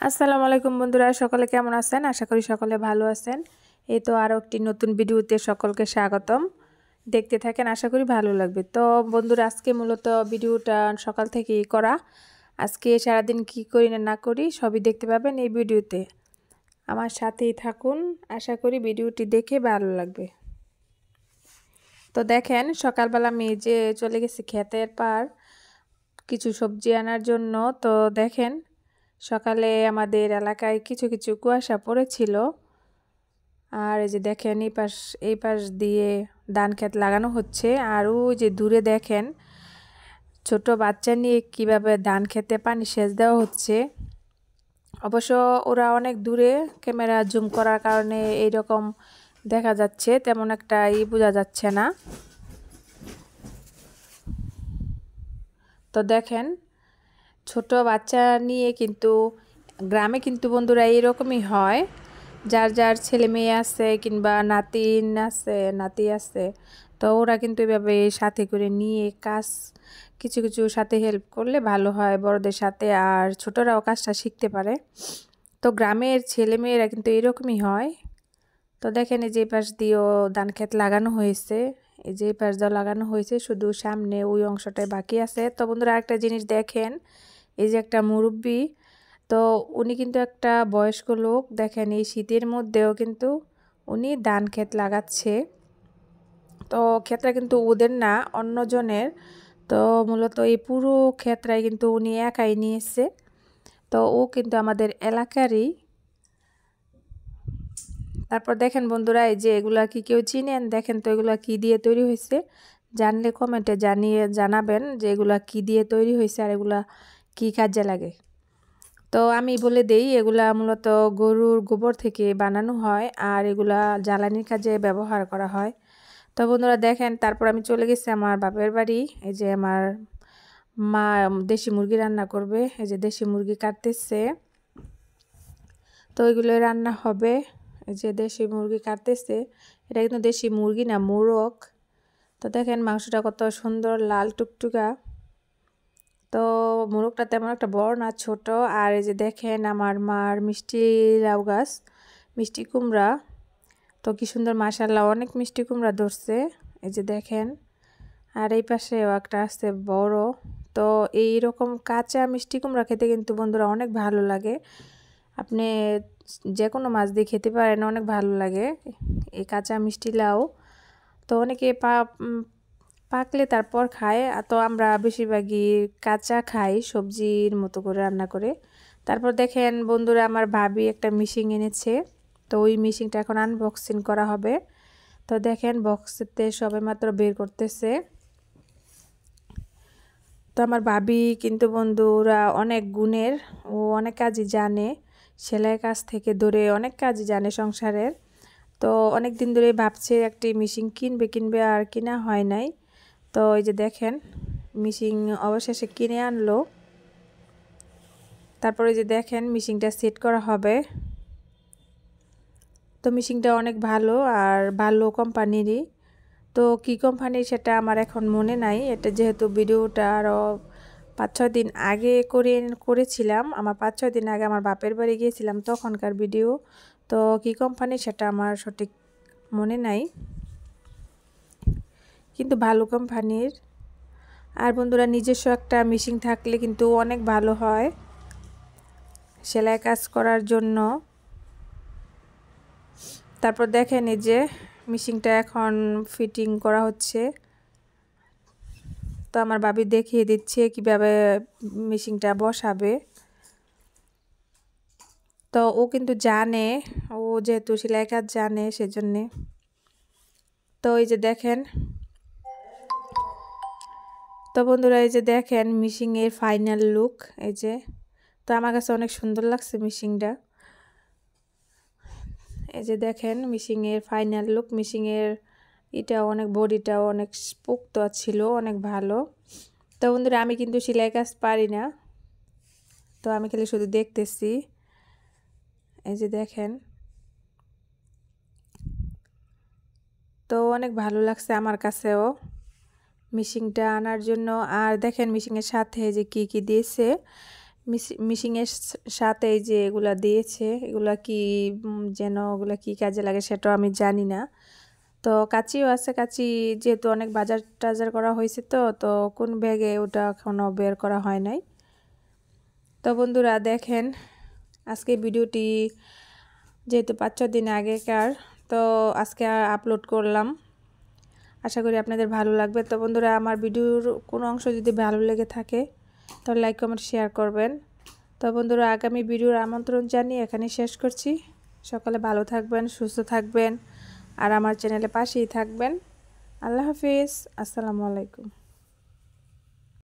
আসসালামু আলাইকুম বন্ধুরা, সকলে কেমন আছেন? আশা করি সকলে ভালো আছেন। এই তো আরও একটি নতুন ভিডিওতে সকলকে স্বাগতম। দেখতে থাকেন, আশা করি ভালো লাগবে। তো বন্ধুরা, আজকে মূলত ভিডিওটা সকাল থেকেই করা। আজকে সারাদিন কি করি না করি সবই দেখতে পাবেন এই ভিডিওতে। আমার সাথেই থাকুন, আশা করি ভিডিওটি দেখে ভালো লাগবে। তো দেখেন, সকালবেলা আমি যে চলে গেছি ক্ষেতের পার কিছু সবজি আনার জন্য। তো দেখেন, সকালে আমাদের এলাকায় কিছু কিছু কুয়াশা পড়েছিল। আর এই যে দেখেন, এই পাশ দিয়ে ধান ক্ষেত লাগানো হচ্ছে। আর ওই যে দূরে দেখেন, ছোট বাচ্চা নিয়ে কিভাবে ধান খেতে পানি সেচ দেওয়া হচ্ছে। অবশ্য ওরা অনেক দূরে, ক্যামেরা জুম করার কারণে এইরকম দেখা যাচ্ছে, তেমন একটা বোঝা যাচ্ছে না। তো দেখেন, ছোট বাচ্চা নিয়ে কিন্তু গ্রামে কিন্তু বন্ধুরা এইরকমই হয়। যার যার ছেলে মেয়ে আছে কিংবা নাতি আছে, তো ওরা কিন্তু এভাবে সাথে করে নিয়ে কাজ কিছু কিছু সাথে হেল্প করলে ভালো হয় বড়দের সাথে, আর ছোটরাও কাজটা শিখতে পারে। তো গ্রামের ছেলে মেয়েরা কিন্তু এরকমই হয়। তো দেখেন, এই যে পাশ দিয়েও ধান ক্ষেত লাগানো হয়েছে, এই যে পাশ দিয়ে লাগানো হয়েছে, শুধু সামনে ওই অংশটাই বাকি আছে। তো বন্ধুরা, একটা জিনিস দেখেন, এই যে একটা মুরব্বি, তো উনি কিন্তু একটা বয়স্ক লোক। দেখেন, এই শীতের মধ্যেও কিন্তু উনি ধান ক্ষেত লাগাচ্ছে। তো ক্ষেতটা কিন্তু ওদের না, অন্যজনের। তো মূলত এই পুরো ক্ষেতটাই কিন্তু উনি একাই নিয়েছে। তো ও কিন্তু আমাদের এলাকারই। তারপর দেখেন বন্ধুরা, এই যে এগুলা কি কেউ চিনেন? দেখেন তো এগুলা কি দিয়ে তৈরি হয়েছে, জানলে কমেন্টে জানাবেন যে এগুলা কি দিয়ে তৈরি হয়েছে আর এগুলা কি কাজে লাগে। তো আমি বলে দেই, এগুলা মূলত গরুর গোবর থেকে বানানো হয়, আর এগুলা জ্বালানির কাজে ব্যবহার করা হয়। তো বন্ধুরা দেখেন, তারপর আমি চলে গেছি আমার বাপের বাড়ি। এই যে আমার মা দেশি মুরগি রান্না করবে, এই যে দেশি মুরগি কাটতেছে। তো এগুলো রান্না হবে। এই যে দেশি মুরগি কাটতেছে, এটা কিন্তু দেশি মুরগি না, মোরগ। তো দেখেন মাংসটা কত সুন্দর লাল টুকটুকা। তো মোরগটা তেমন একটা বড় না, ছোট। আর এই যে দেখেন আমার মার মিষ্টি লাউ গাছ, মিষ্টি কুমড়া। তো কি সুন্দর, মাশাআল্লাহ, অনেক মিষ্টি কুমড়া ধরছে। এই যে দেখেন, আর এই পাশেও একটা আছে বড়। তো এইরকম কাঁচা মিষ্টি কুমড়া খেতে কিন্তু বন্ধুরা অনেক ভালো লাগে। আপনি যে কোনো মাছ দিয়ে খেতে পারেন, অনেক ভালো লাগে এই কাঁচা মিষ্টি লাউ। তো অনেকে পাকলে তারপর খায়, তো আমরা বেশিরভাগই কাঁচা খাই, সবজির মতো করে রান্না করে। তারপর দেখেন বন্ধুরা, আমার ভাবি একটা মিশিং এনেছে। তো ওই মিশিংটা এখন আনবক্সিং করা হবে। তো দেখেন, বক্সেতে সবে মাত্র বের করতেছে। তো আমার ভাবি কিন্তু বন্ধুরা অনেক গুণের, ও অনেক কাজই জানে, সেলাই কাজ থেকে ধরে অনেক কাজই জানে সংসারের। তো অনেক দিন ধরে ভাবছে একটি মেশিন কিনবে আর কিনা হয় নাই। তো এই যে দেখেন, মেশিন অবশেষে কিনে আনলো। তারপরে যে দেখেন, মেশিনটা সেট করা হবে। তো মেশিনটা অনেক ভালো, আর ভালো কোম্পানিরই। তো কি কোম্পানির সেটা আমার এখন মনে নাই, এটা যেহেতু ভিডিওটা আরও 5-6 দিন আগে করেছিলাম। আমার 5-6 দিন আগে আমার বাপের বাড়ি গিয়েছিলাম, তখনকার ভিডিও। তো কি কোম্পানি সেটা আমার সঠিক মনে নাই, কিন্তু ভালো কোম্পানির। আর বন্ধুরা, নিজস্ব একটা মেশিন থাকলে কিন্তু অনেক ভালো হয় সেলাই কাজ করার জন্য। তারপর দেখেন, এই যে মেশিনটা এখন ফিটিং করা হচ্ছে। তো আমার ভাবি দেখিয়ে দিচ্ছে কিভাবে মেশিনটা বসাবে। তো ও কিন্তু জানে, ও যেহেতু সেলাই কাজ জানে সেজন্যে। তো এই যে দেখেন, তো বন্ধুরা এই যে দেখেন মেশিনের ফাইনাল লুক। এই যে, তো আমার কাছে অনেক সুন্দর লাগছে মেশিনটা। এই যে দেখেন মেশিনের ফাইনাল লুক, মেশিনের অনেক বডিটাও অনেক পোক্ত ছিল, অনেক ভালো। তো বন্ধুরা, আমি কিন্তু সেলাই কাজ পারি না, তো আমি খালি শুধু দেখতেছি। এই যে দেখেন, তো অনেক ভালো লাগছে আমার কাছেও মেশিনটা আনার জন্য। আর দেখেন মেশিনের সাথে যে কি দিয়েছে, মিশিংয়ের সাথে এই যে এগুলা দিয়েছে, এগুলা কি যেন ওগুলা কি কাজে লাগে সেটাও আমি জানি না। তো কাঁচিও আছে, কাঁচি যেহেতু অনেক বাজার টাজার করা হয়েছে তো কোন ব্যাগে ওটা এখনও বের করা হয় নাই। তো বন্ধুরা দেখেন, আজকে ভিডিওটি যেহেতু 5-6 দিন আগেকার, তো আজকে আপলোড করলাম। আশা করি আপনাদের ভালো লাগবে। তো বন্ধুরা, আমার ভিডিওর কোনো অংশ যদি ভালো লেগে থাকে তাহলে লাইক কমেন্ট শেয়ার করবেন। তো বন্ধুরা, আগামী ভিডিওর আমন্ত্রণ জানিয়ে এখানে শেষ করছি। সকালে ভালো থাকবেন, সুস্থ থাকবেন আর আমার চ্যানেলে পাশেই থাকবেন। আল্লাহ হাফিজ, আসসালামু আলাইকুম।